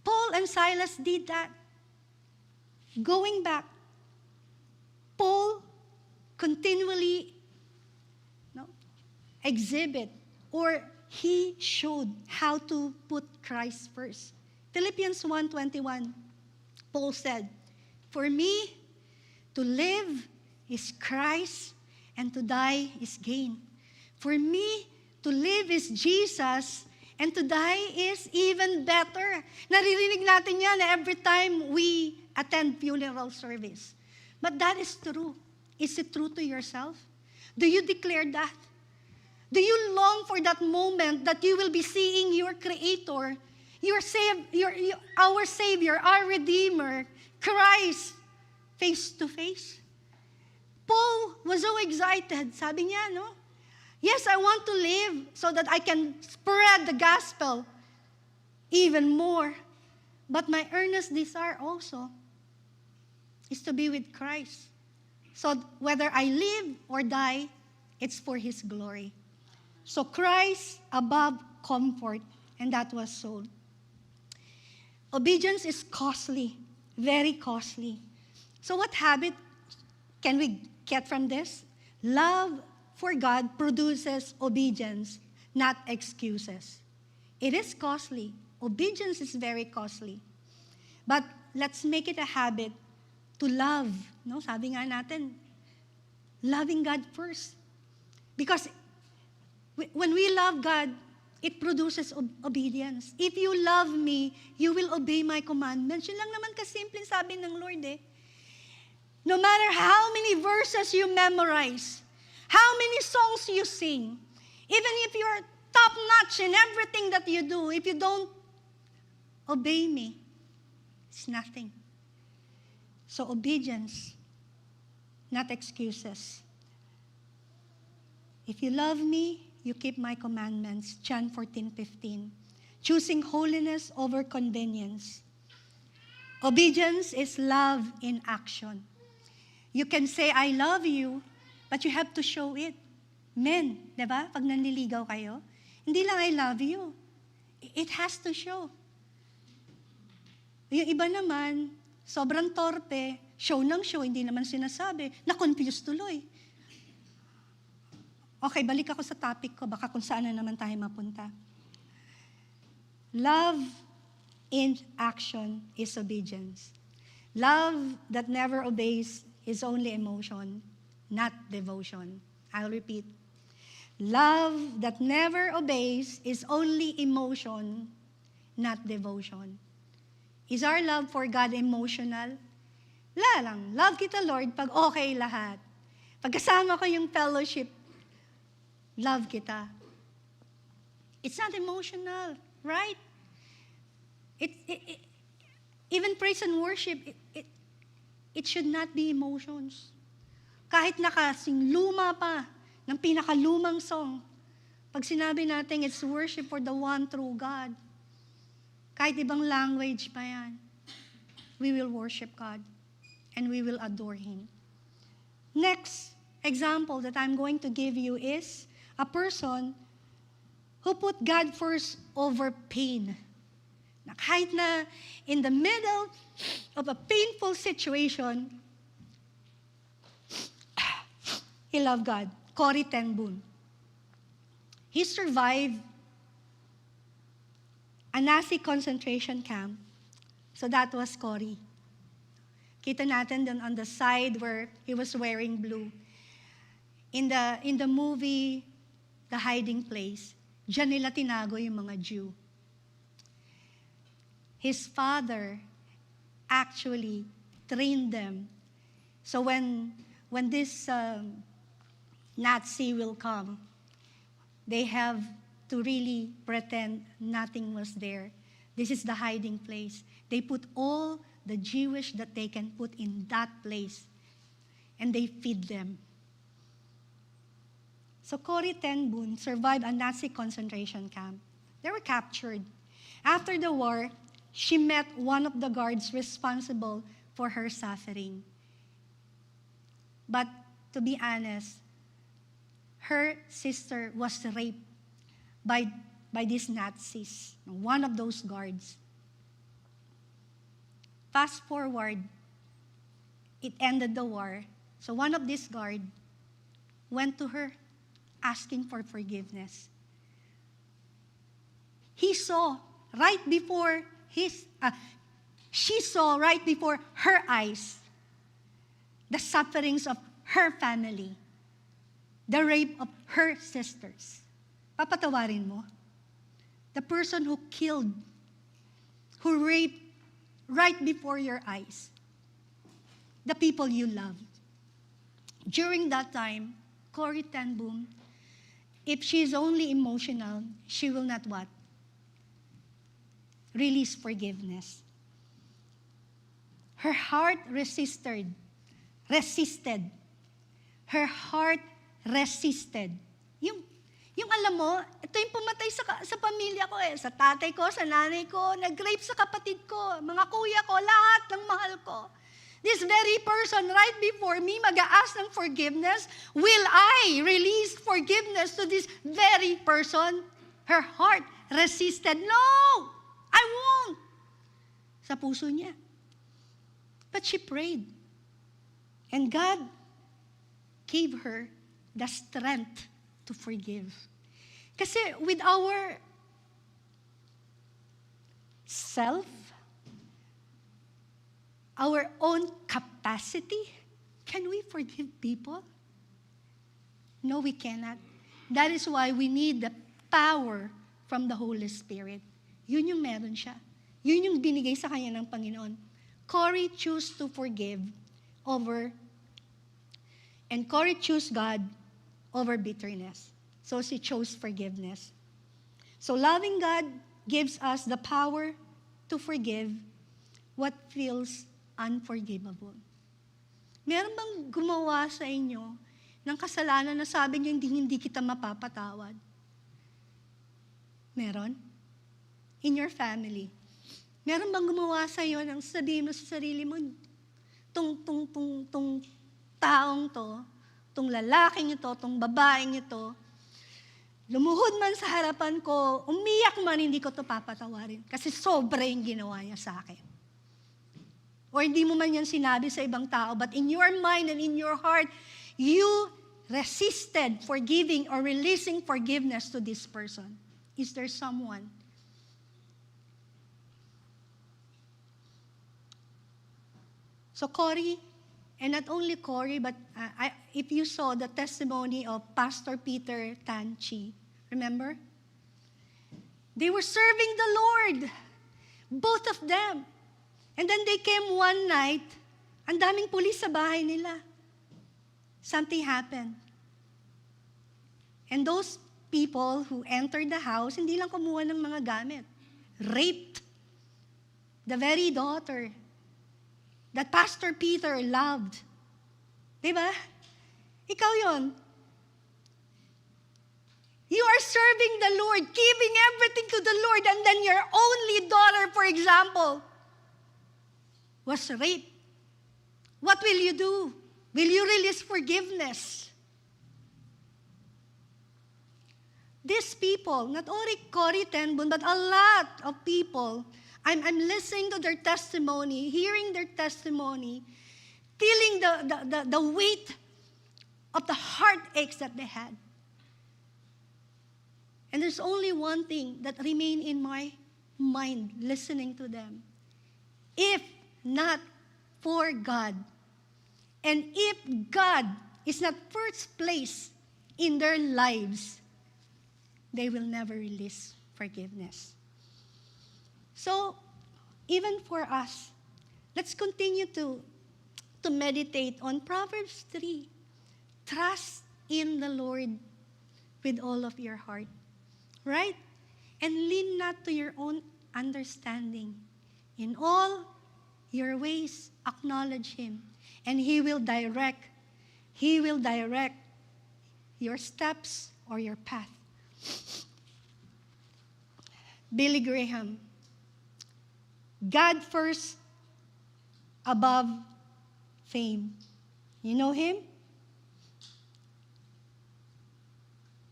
Paul and Silas did that. Going back, Paul continually exhibit or he showed how to put Christ first. Philippians 1:21, Paul said, "For me, to live is Christ and to die is gain. For me, to live is Jesus and to die is even better." Naririnig natin yan every time we attend funeral service. But that is true. Is it true to yourself? Do you declare that? Do you long for that moment that you will be seeing your Creator, our Savior, our Redeemer, Christ, face to face? Paul was so excited. Sabi niya, no? Yes, I want to live so that I can spread the gospel even more. But my earnest desire also is to be with Christ. So whether I live or die, it's for His glory. So Christ above comfort, and that was sold. Obedience is costly, very costly. So what habit can we get from this? Love for God produces obedience, not excuses. It is costly. Obedience is very costly. But let's make it a habit to love. No, sabi nga natin, loving God first. Because when we love God, it produces obedience. If you love me, you will obey my commandments. Yun lang naman kasimple sabi ng Lord eh. No matter how many verses you memorize, how many songs you sing, even if you're top-notch in everything that you do, if you don't obey me, it's nothing. So obedience, not excuses. If you love me, you keep my commandments. John 14:15. Choosing holiness over convenience. Obedience is love in action. You can say, I love you, but you have to show it. Men, di ba? Pag nanliligaw kayo, hindi lang I love you. It has to show. Yung iba naman, sobrang torpe, show ng show, hindi naman sinasabi, na-confuse tuloy. Okay, balik ako sa topic ko, baka kung saan na naman tayo mapunta. Love in action is obedience. Love that never obeys is only emotion, not devotion. I'll repeat. Love that never obeys is only emotion, not devotion. Is our love for God emotional? Wala lang. Love kita, Lord, pag okay lahat. Pagkasama ko yung fellowship, love kita. It's not emotional, right? Even praise and worship, it should not be emotions. Kahit nakasing luma pa ng pinakalumang song, pag sinabi natin it's worship for the one true God, kahit ibang language pa yan, we will worship God and we will adore Him. Next example that I'm going to give you is a person who put God first over pain. Na kahit na in the middle of a painful situation, he loved God. Corrie ten Boom. He survived a Nazi concentration camp. So that was Corrie. Kita natin dun on the side where he was wearing blue. In the movie, The Hiding Place, diyan nila tinago yung mga Jew. His father actually trained them. So when this Nazi will come, they have to really pretend nothing was there. This is the hiding place. They put all the Jewish that they can put in that place, and they feed them. So Corrie ten Boom survived a Nazi concentration camp. They were captured. After the war, she met one of the guards responsible for her suffering. But to be honest, her sister was raped by these Nazis, one of those guards. Fast forward, it ended the war. So one of these guards went to her asking for forgiveness. She saw right before her eyes the sufferings of her family, the rape of her sisters. Papatawarin mo? The person who killed, who raped right before your eyes, the people you loved. During that time, Corrie ten Boom, if she's only emotional, she will not what? Release forgiveness. Her heart resisted. Her heart resisted. Yung alam mo, ito yung pumatay sa pamilya ko sa tatay ko, sa nanay ko, nag-rape sa kapatid ko, mga kuya ko, lahat ng mahal ko. This very person right before me mag-aas ng forgiveness, will I release forgiveness to this very person? Her heart resisted. No! I won't! Sa puso niya. But she prayed. And God gave her the strength to forgive. Kasi with our self, our own capacity, can we forgive people? No, we cannot. That is why we need the power from the Holy Spirit. Yun yung meron siya. Yun yung binigay sa kanya ng Panginoon. Corrie chose to forgive and Corrie chose God over bitterness. So she chose forgiveness. So loving God gives us the power to forgive what feels unforgivable. Meron bang gumawa sa inyo ng kasalanan na sabi niyo hindi kita mapapatawad? Meron? In your family. Meron bang gumawa sa iyo ng sabihin mo sa sarili mo, tong taong to, tong lalaking ito, tong babaeng ito, lumuhod man sa harapan ko, umiyak man, hindi ko to papatawarin. Kasi sobra yung ginawa niya sa akin. Or hindi mo man yan sinabi sa ibang tao, but in your mind and in your heart, you resisted forgiving or releasing forgiveness to this person. Is there someone? So Corrie, and not only Corrie, but if you saw the testimony of Pastor Peter Tan Chi, remember? They were serving the Lord, both of them. And then they came one night, ang daming pulis sa bahay nila. Something happened. And those people who entered the house, hindi lang kumuha ng mga gamit. Raped the very daughter that Pastor Peter loved. Diba? Ikaw yon. You are serving the Lord, giving everything to the Lord, and then your only daughter, for example, was raped. What will you do? Will you release forgiveness? These people, not only Corrie ten Boom, but a lot of people, I'm listening to their testimony, hearing their testimony, feeling the weight of the heartaches that they had. And there's only one thing that remained in my mind listening to them. If not for God. And if God is not first place in their lives, they will never release forgiveness. So, even for us, let's continue to meditate on Proverbs 3. Trust in the Lord with all of your heart. Right? And lean not to your own understanding. In all your ways, acknowledge Him. And He will direct your steps or your path. Billy Graham. God first above fame. You know him?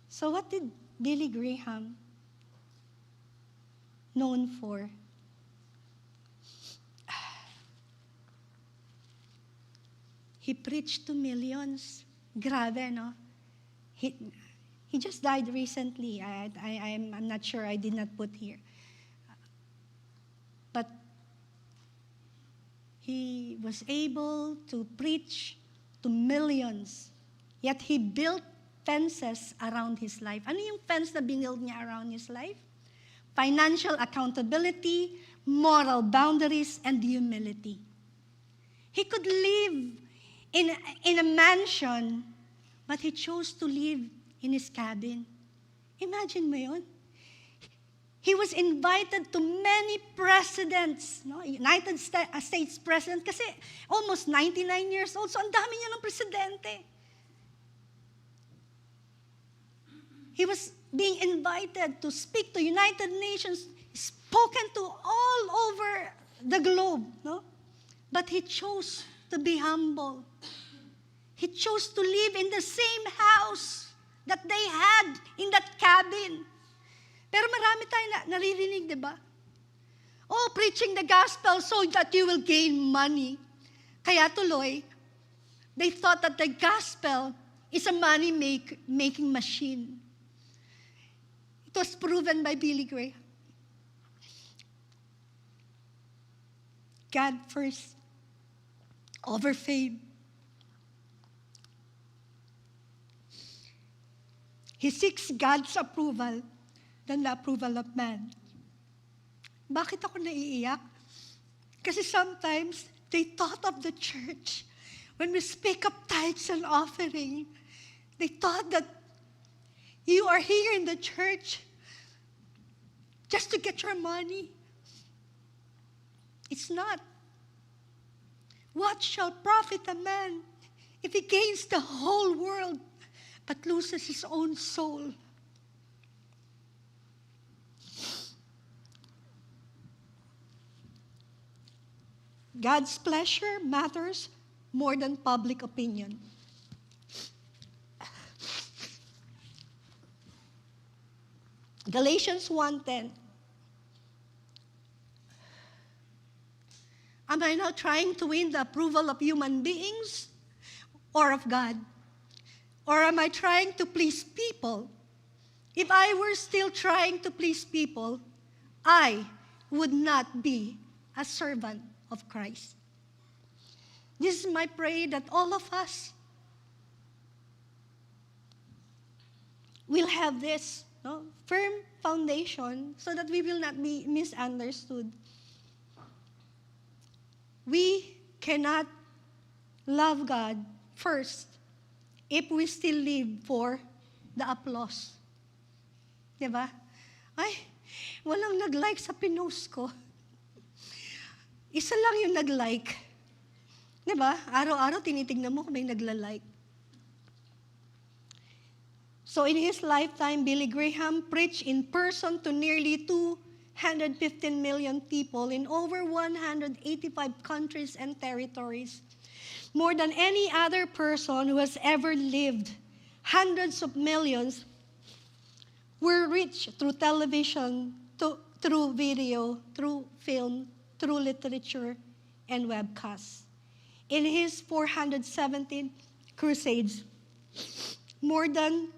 So what did Billy Graham known for? He preached to millions. Grabe, no? He just died recently. I'm not sure. I did not put here. But he was able to preach to millions. Yet he built fences around his life. Ano yung fence na binuild niya around his life? Financial accountability, moral boundaries, and humility. He could live in a mansion, but he chose to live in his cabin. Imagine mo yun? He was invited to many presidents, no? United States president, kasi almost 99 years old, so ang dami niya ng presidente. He was being invited to speak to United Nations, spoken to all over the globe, no? But he chose to be humble. He chose to live in the same house that they had in that cabin. Pero marami tayong naririnig, di ba? Oh, preaching the gospel so that you will gain money. Kaya tuloy, they thought that the gospel is a money-making machine. It was proven by Billy Graham. God first, over fame. He seeks God's approval than the approval of man. Bakit ako naiiyak? Kasi sometimes, they thought of the church. When we speak of tithes and offering, they thought that you are here in the church just to get your money. It's not. What shall profit a man if he gains the whole world but loses his own soul? God's pleasure matters more than public opinion. Galatians 1:10. Am I now trying to win the approval of human beings or of God? Or am I trying to please people? If I were still trying to please people, I would not be a servant of Christ. This is my prayer, that all of us will have this firm foundation so that we will not be misunderstood. We cannot love God first if we still live for the applause. Diba? Ay, walang nag-like sa pinost ko. Isa lang yung nag-like. Diba? Araw-araw tinitignan mo kung may nagla-like. So in his lifetime, Billy Graham preached in person to nearly 215 million people in over 185 countries and territories. More than any other person who has ever lived. Hundreds of millions were reached through television, through video, through film, through literature, and webcasts. In his 417 crusades, more than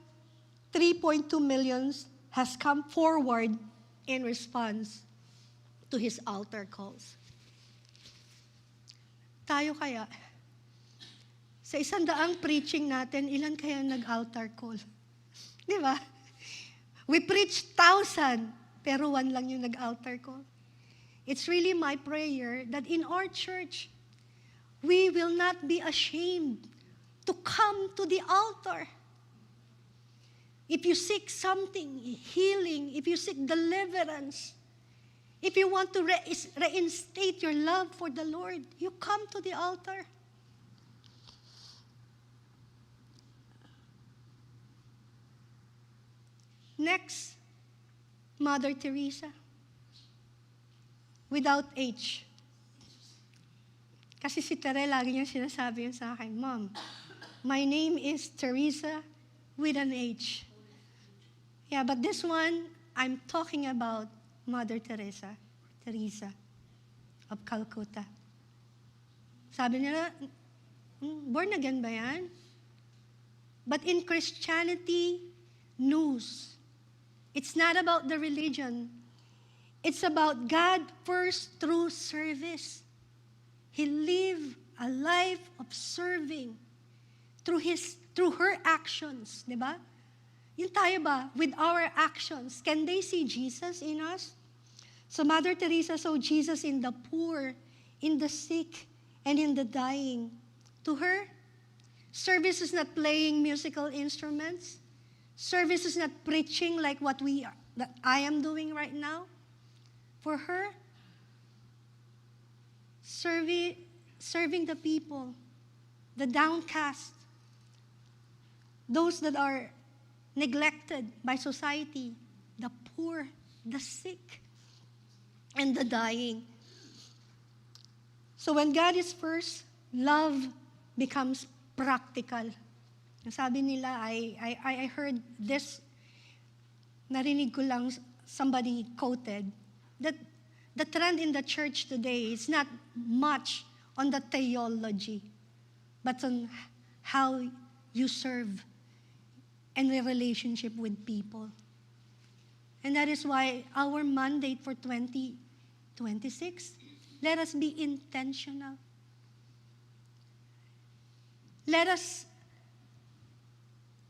3.2 million has come forward in response to his altar calls. Tayo kaya, sa 100 preaching natin, ilan kaya nag-altar call? Di ba? We preach 1,000, pero 1 lang yung nag-altar call. It's really my prayer that in our church, we will not be ashamed to come to the altar. If you seek something, healing, if you seek deliverance, if you want to reinstate your love for the Lord, you come to the altar. Next, Mother Teresa. Without H. Kasi si Tere, lagi niya sinasabi yun sa akin, Mom, my name is Teresa with an H. Yeah, but this one, I'm talking about Mother Teresa of Calcutta. Sabi nila, born again ba yan? But in Christianity news, it's not about the religion. It's about God first through service. He lived a life of serving through her actions, di ba? Yun tayo ba? With our actions, can they see Jesus in us? So Mother Teresa saw Jesus in the poor, in the sick, and in the dying. To her, service is not playing musical instruments. Service is not preaching like that I am doing right now. For her, serving the people, the downcast, those that are neglected by society, the poor, the sick, and the dying. So when God is first, love becomes practical. Sabi nila, I heard this, narinig ko lang, somebody quoted, that the trend in the church today is not much on the theology, but on how you serve and the relationship with people. And that is why our mandate for 2026, let us be intentional. Let us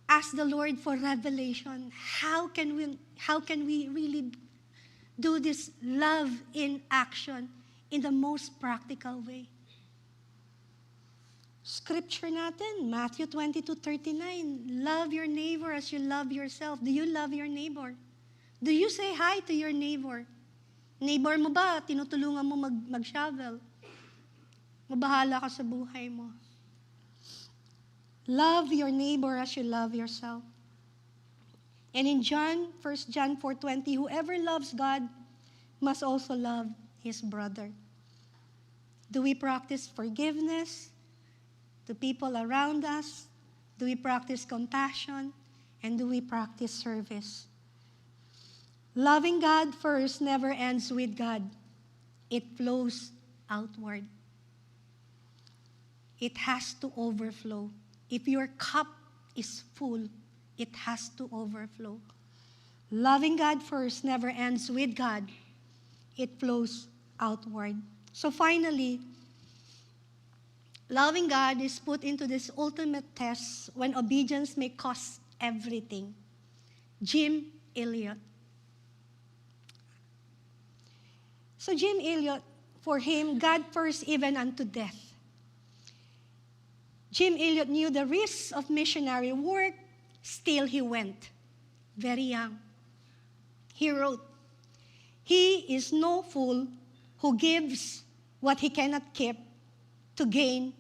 ask the Lord for revelation. How can we really do this love in action in the most practical way? Scripture natin, Matthew 22:39. Love your neighbor as you love yourself. Do you love your neighbor? Do you say hi to your neighbor? Neighbor mo ba, tinutulungan mo mag-shovel? Mabahala ka sa buhay mo. Love your neighbor as you love yourself. And in 1 John 4:20, whoever loves God must also love his brother. Do we practice forgiveness to people around us? Do we practice compassion? And do we practice service? Loving God first never ends with God. It flows outward. It has to overflow. If your cup is full, it has to overflow. Loving God first never ends with God. It flows outward. So finally, loving God is put into this ultimate test when obedience may cost everything. Jim Elliot. So Jim Elliot, for him, God first even unto death. Jim Elliot knew the risks of missionary work, still he went, very young. He wrote, "He is no fool who gives what he cannot keep to gain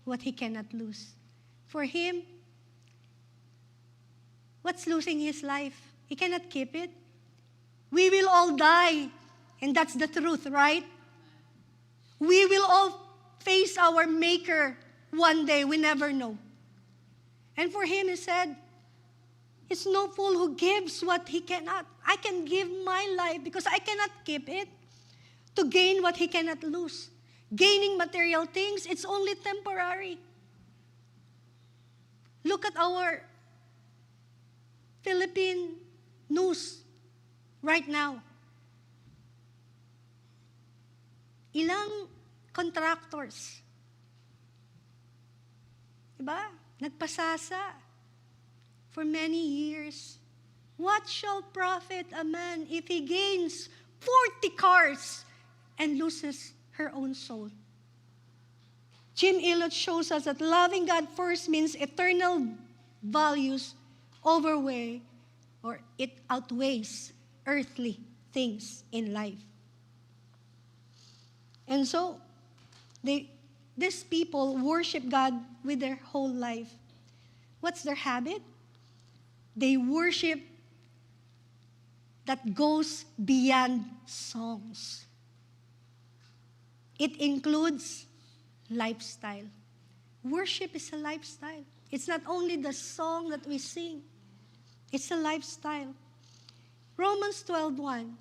what he cannot lose." For him, what's losing his life? He cannot keep it. We will all die, and that's the truth, right? We will all face our Maker one day, we never know. And for him, he said, it's no fool who gives what he cannot. I can give my life because I cannot keep it to gain what he cannot lose. Gaining material things, it's only temporary. Look at our Philippine news right now. Ilang contractors Diba? Nagpasasa for many years. What shall profit a man if he gains 40 cars and loses her own soul? Jim Elliot shows us that loving God first means eternal values it outweighs earthly things in life. And so, these people worship God with their whole life. What's their habit? They worship that goes beyond songs. It includes lifestyle. Worship is a lifestyle. It's not only the song that we sing. It's a lifestyle. Romans 12:1.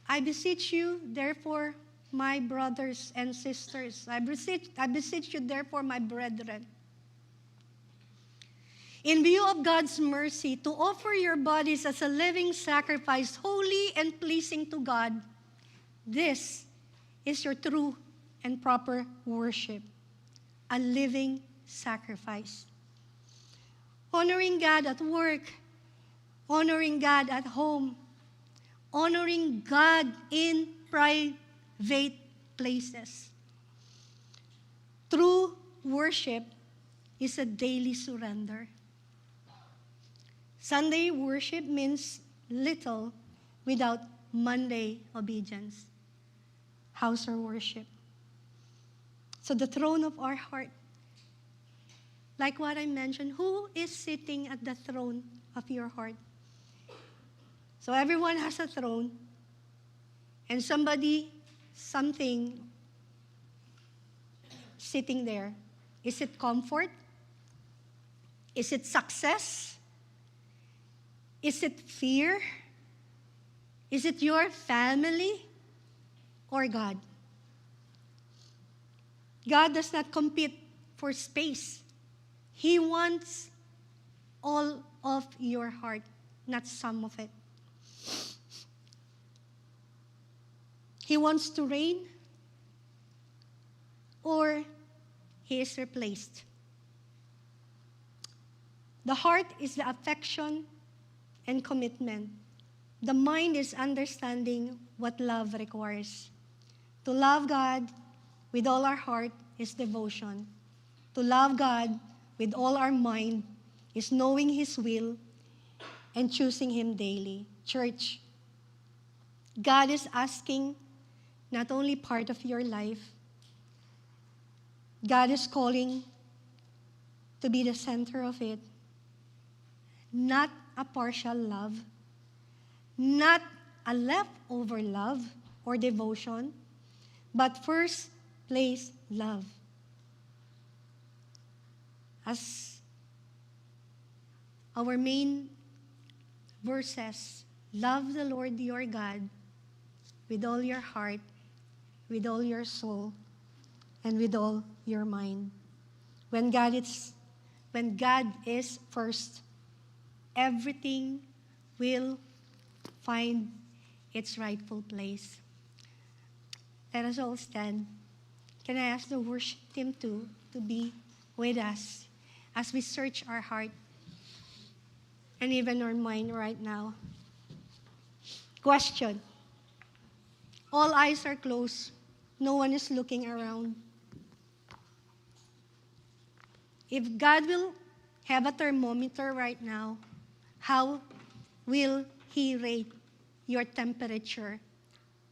I beseech you, therefore, my brothers and sisters. I beseech you, therefore, my brethren, in view of God's mercy, to offer your bodies as a living sacrifice, holy and pleasing to God. This is your true and proper worship, a living sacrifice. Honoring God at work, honoring God at home, honoring God in private places. True worship is a daily surrender. Sunday worship means little without Monday obedience. House or worship. So the throne of our heart, like what I mentioned, who is sitting at the throne of your heart? So everyone has a throne, and something sitting there. Is it comfort? Is it success? Is it fear? Is it your family or God? God does not compete for space. He wants all of your heart, not some of it. He wants to reign, or he is replaced. The heart is the affection and commitment. The mind is understanding what love requires. To love God with all our heart is devotion. To love God with all our mind is knowing His will and choosing Him daily. Church, God is asking not only part of your life, God is calling to be the center of it. Not a partial love, not a leftover love or devotion, but first place love. As our main verse says, love the Lord your God with all your heart, with all your soul, and with all your mind. When God is first, everything will find its rightful place. Let us all stand. Can I ask the worship team to be with us as we search our heart and even our mind right now? Question. All eyes are closed. No one is looking around. If God will have a thermometer right now, how will He rate your temperature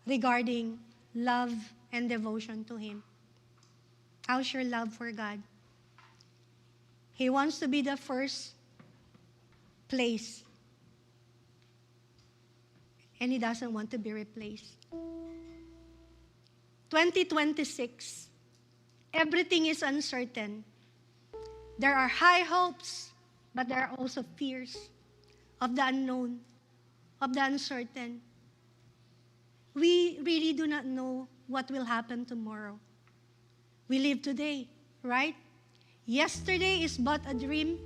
regarding love and devotion to Him? How's your love for God? He wants to be the first place, and He doesn't want to be replaced. 2026, everything is uncertain. There are high hopes, but there are also fears of the unknown, of the uncertain. We really do not know what will happen tomorrow. We live today, right? Yesterday is but a dream.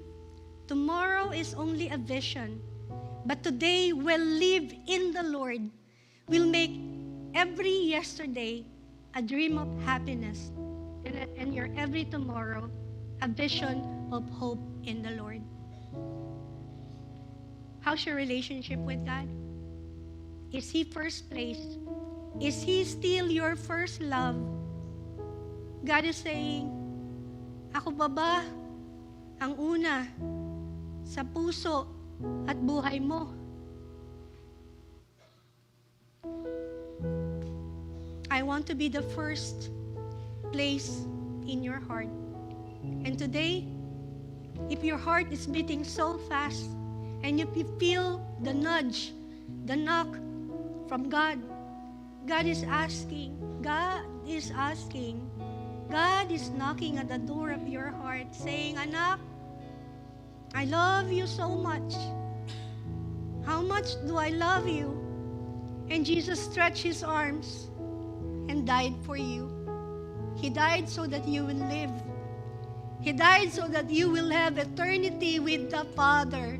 Tomorrow is only a vision. But today we'll live in the Lord. We'll make every yesterday a dream of happiness and and your every tomorrow a vision of hope in the Lord. How's your relationship with God? Is He first place? Is He still your first love? God is saying, ako ba ang una sa puso at buhay mo? I want to be the first place in your heart. And today, if your heart is beating so fast and you feel the nudge, the knock from God, God is knocking at the door of your heart saying, Anak, I love you so much. How much do I love you? And Jesus stretched His arms and died for you. He died so that you will live. He died so that you will have eternity with the Father.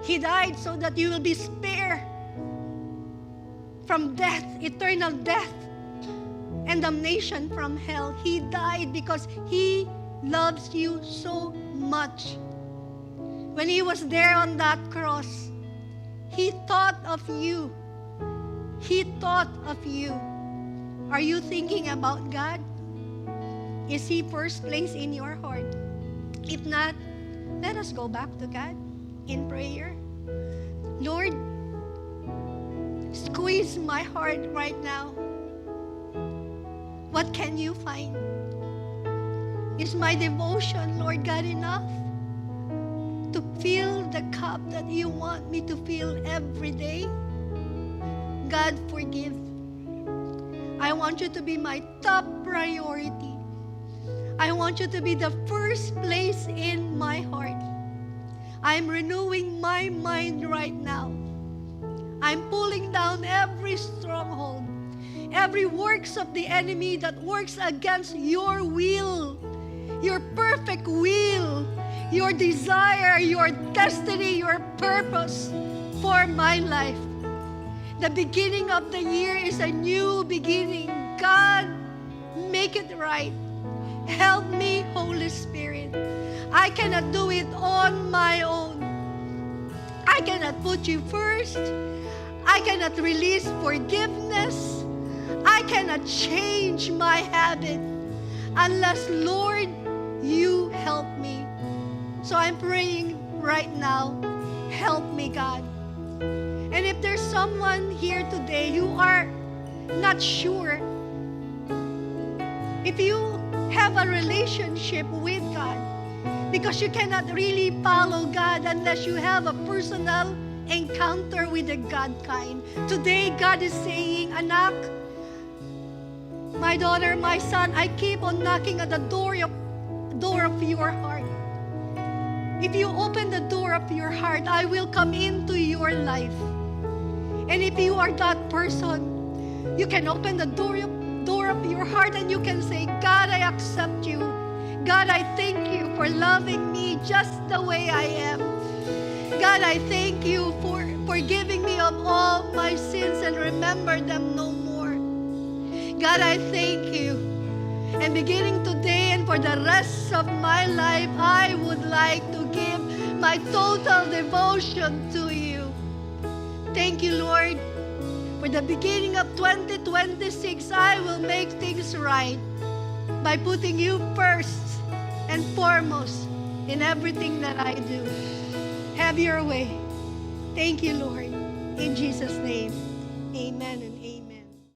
He died so that you will be spared from death, eternal death, and damnation from hell. He died because He loves you so much. When He was there on that cross, He thought of you. He thought of you. Are you thinking about God? Is He first place in your heart? If not, let us go back to God in prayer. Lord, squeeze my heart right now. What can you find? Is my devotion, Lord God, enough to fill the cup that you want me to fill every day? God, forgive. I want you to be my top priority. I want you to be the first place in my heart. I'm renewing my mind right now. I'm pulling down every stronghold, every works of the enemy that works against your will, your perfect will, your desire, your destiny, your purpose for my life. The beginning of the year is a new beginning. God, make it right. Help me, Holy Spirit. I cannot do it on my own. I cannot put you first. I cannot release forgiveness. I cannot change my habit unless, Lord, you help me. So I'm praying right now, help me, God. And if there's someone here today who are not sure, if you have a relationship with God, because you cannot really follow God unless you have a personal encounter with the God kind. Today, God is saying, Anak, my daughter, my son, I keep on knocking at the door of your heart. If you open the door of your heart, I will come into your life. And if you are that person, you can open the door of your heart and you can say, God, I accept you. God, I thank you for loving me just the way I am. God, I thank you for forgiving me of all my sins and remember them no more. God, I thank you. And beginning today and for the rest of my life, I would like to give my total devotion to you. Thank you, Lord. For the beginning of 2026, I will make things right by putting you first and foremost in everything that I do. Have your way. Thank you, Lord. In Jesus' name, amen.